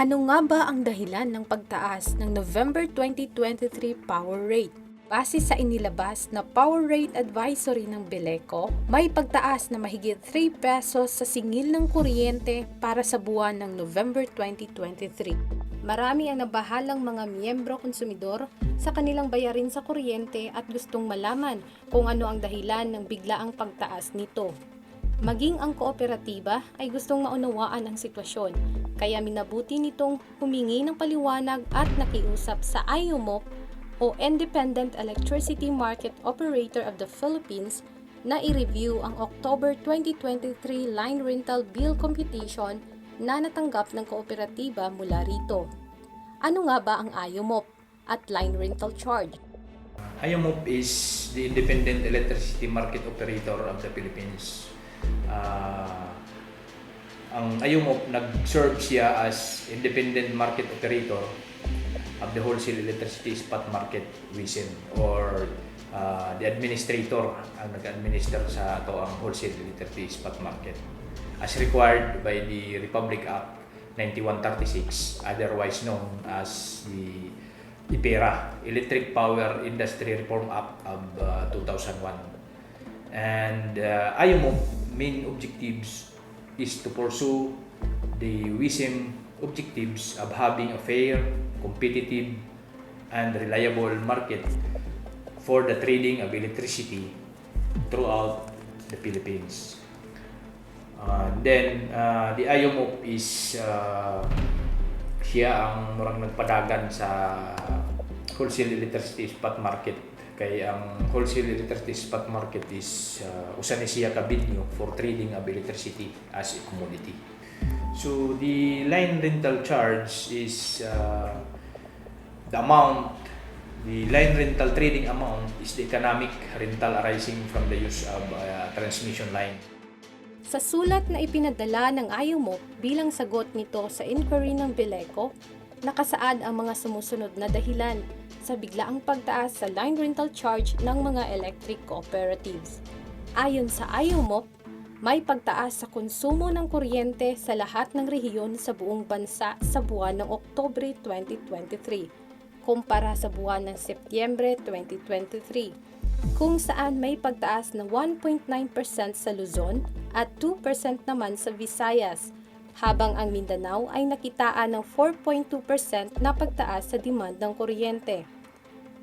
Ano nga ba ang dahilan ng pagtaas ng November 2023 power rate? Base sa inilabas na power rate advisory ng BELECO, may pagtaas na mahigit 3 pesos sa singil ng kuryente para sa buwan ng November 2023. Marami ang nabahalang mga miyembro konsumidor sa kanilang bayarin sa kuryente at gustong malaman kung ano ang dahilan ng biglaang pagtaas nito. Maging ang kooperatiba ay gustong maunawaan ang sitwasyon, kaya minabuti nitong humingi ng paliwanag at nakiusap sa IUMOP o Independent Electricity Market Operator of the Philippines na i-review ang October 2023 line rental bill computation na natanggap ng kooperatiba mula rito. Ano nga ba ang IUMOP at line rental charge? IUMOP is the Independent Electricity Market Operator of the Philippines. Ang IUMOP nag-serve siya as independent market operator of the wholesale electricity spot market WISM, or the administrator ang nag-administer sa ito ang wholesale electricity spot market as required by the Republic Act 9136, otherwise known as the IPERA, Electric Power Industry Reform Act of 2001. And IUMOP main objectives is to pursue the WISM objectives of having a fair, competitive, and reliable market for the trading of electricity throughout the Philippines. The IUMOP is siya ang murang nagpadagan sa wholesale electricity spot market, kay ang wholesale electricity spot market is usa ni siya ka venue for trading of electricity as a commodity. So the line rental charge is the line rental trading amount is the economic rental arising from the use of transmission line. Sa sulat na ipinadala ng IUMOP bilang sagot nito sa inquiry ng BELECO, nakasaad ang mga sumusunod na dahilan sa biglaang pagtaas sa line rental charge ng mga electric cooperatives. Ayon sa IUMOP, may pagtaas sa konsumo ng kuryente sa lahat ng rehiyon sa buong bansa sa buwan ng Oktubre 2023 kumpara sa buwan ng Setyembre 2023, kung saan may pagtaas na 1.9% sa Luzon at 2% naman sa Visayas, habang ang Mindanao ay nakitaan ng 4.2% na pagtaas sa demand ng kuryente.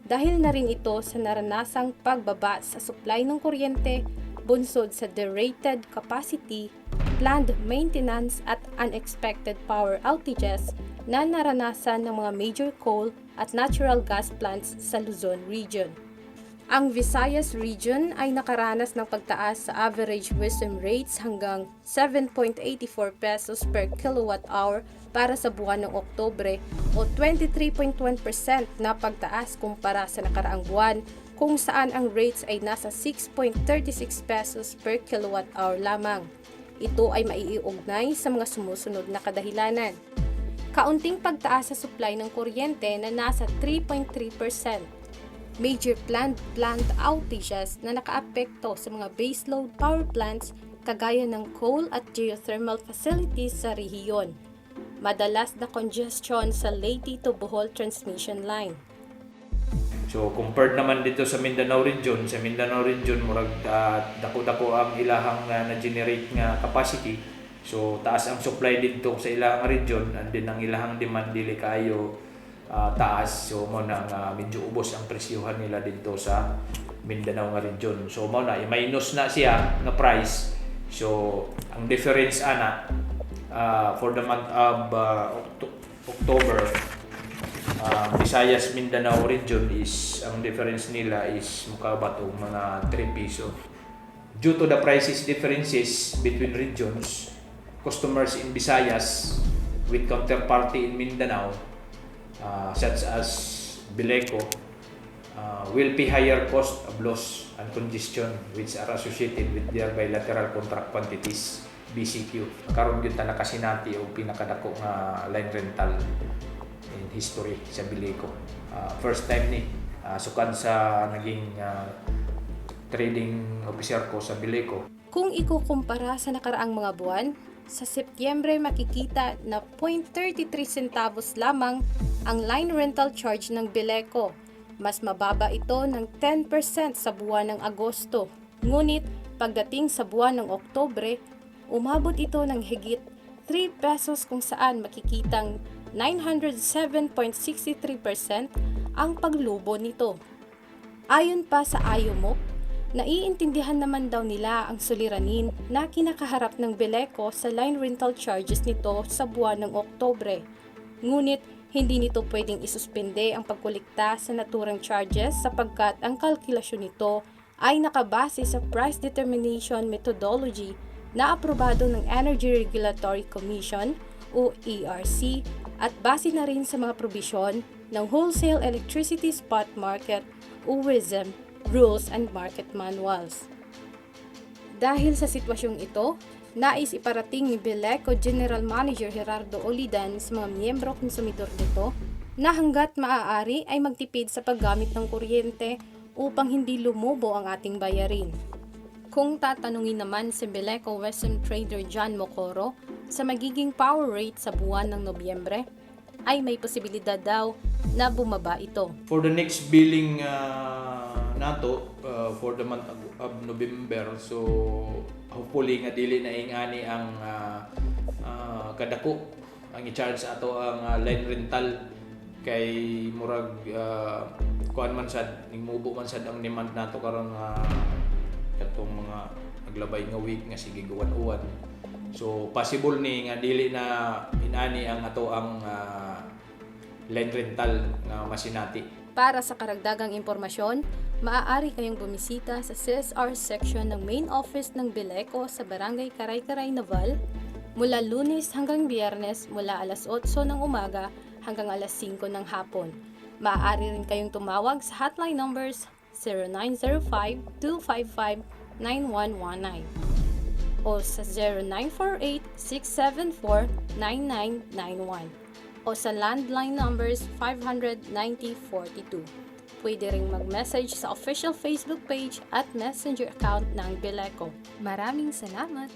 Dahil na rin ito sa naranasang pagbaba sa supply ng kuryente, bunsod sa derated capacity, planned maintenance at unexpected power outages na naranasan ng mga major coal at natural gas plants sa Luzon region. Ang Visayas region ay nakaranas ng pagtaas sa average WISM rates hanggang 7.84 pesos per kilowatt hour para sa buwan ng Oktubre o 23.1% na pagtaas kumpara sa nakaraang buwan, kung saan ang rates ay nasa 6.36 pesos per kilowatt hour lamang. Ito ay maiiugnay sa mga sumusunod na kadahilanan. Kaunting pagtaas sa supply ng kuryente na nasa 3.3%. Major planned outages na nakaapekto sa mga baseload power plants kagaya ng coal at geothermal facilities sa rehiyon. Madalas na congestion sa Leyte to Bohol transmission line. So compared naman dito sa Mindanao region, murag dako-dako ang ilahang na-generate nga capacity. So taas ang supply dito sa ilahang region, and then ang ilahang demand dili kayo taas. So mo na medyo ubos ang presyohan nila dito sa Mindanao nga region. So mo na i-minus na siya nga price. So ang difference ana for the month of October, Visayas Mindanao region is ang difference nila is mukabat og mga 3 piso. Due to the prices differences between regions, customers in Visayas with counterparty in Mindanao, such as BELECO, will pay higher cost of loss and congestion which are associated with their bilateral contract quantities, BCQ. Karon gyud ta nakasinati og pinakadako nga line rental in history sa BELECO. First time ni sukad sa naging trading officer ko sa BELECO. Kung ikukumpara sa nakaraang mga buwan, Sa Setyembre makikita na 0.33 centavos lamang ang line rental charge ng Bileco. Mas mababa ito ng 10% sa buwan ng Agosto. Ngunit pagdating sa buwan ng Oktubre, umabot ito ng higit 3 pesos kung saan makikitang 907.63% ang paglubo nito. Ayon pa sa IOMOP, naiintindihan naman daw nila ang suliranin na kinakaharap ng Bileco sa line rental charges nito sa buwan ng Oktubre. Ngunit hindi nito pwedeng isuspende ang pagkolekta sa naturang charges sapagkat ang kalkulasyon nito ay nakabase sa Price Determination Methodology na aprobado ng Energy Regulatory Commission o ERC at base na rin sa mga probisyon ng Wholesale Electricity Spot Market o WISM Rules and Market Manuals. Dahil sa sitwasyong ito, nais iparating ni Bileco General Manager Gerardo Olidan sa mga miyembro konsumidor nito na hanggat maaari ay magtipid sa paggamit ng kuryente upang hindi lumubo ang ating bayarin. Kung tatanungin naman si Bileco Western Trader John Mocoro sa magiging power rate sa buwan ng Nobyembre, ay may posibilidad daw na bumaba ito. For the next billing nato for the month of November, so hopefully nga dili na ingani ang kadako ang i-charge ato ang line rental kay murag kuan man sad ning mubo man sad ang demand nato karon katong mga naglabay nga week nga sige guwan-uwan. So possible ni nga dili na inani ang ato ang line rental nga masinati. Para sa karagdagang impormasyon, maaari kayong bumisita sa CSR section ng main office ng Bileco sa Barangay Karay-Karay, Naval mula Lunes hanggang Biyernes mula alas 8 ng umaga hanggang alas 5 ng hapon. Maaari rin kayong tumawag sa hotline numbers 0905-255-9119 o sa 0948-674-9991 o sa landline numbers 590-42. Pwede ring mag-message sa official Facebook page at messenger account ng Bileco. Maraming salamat!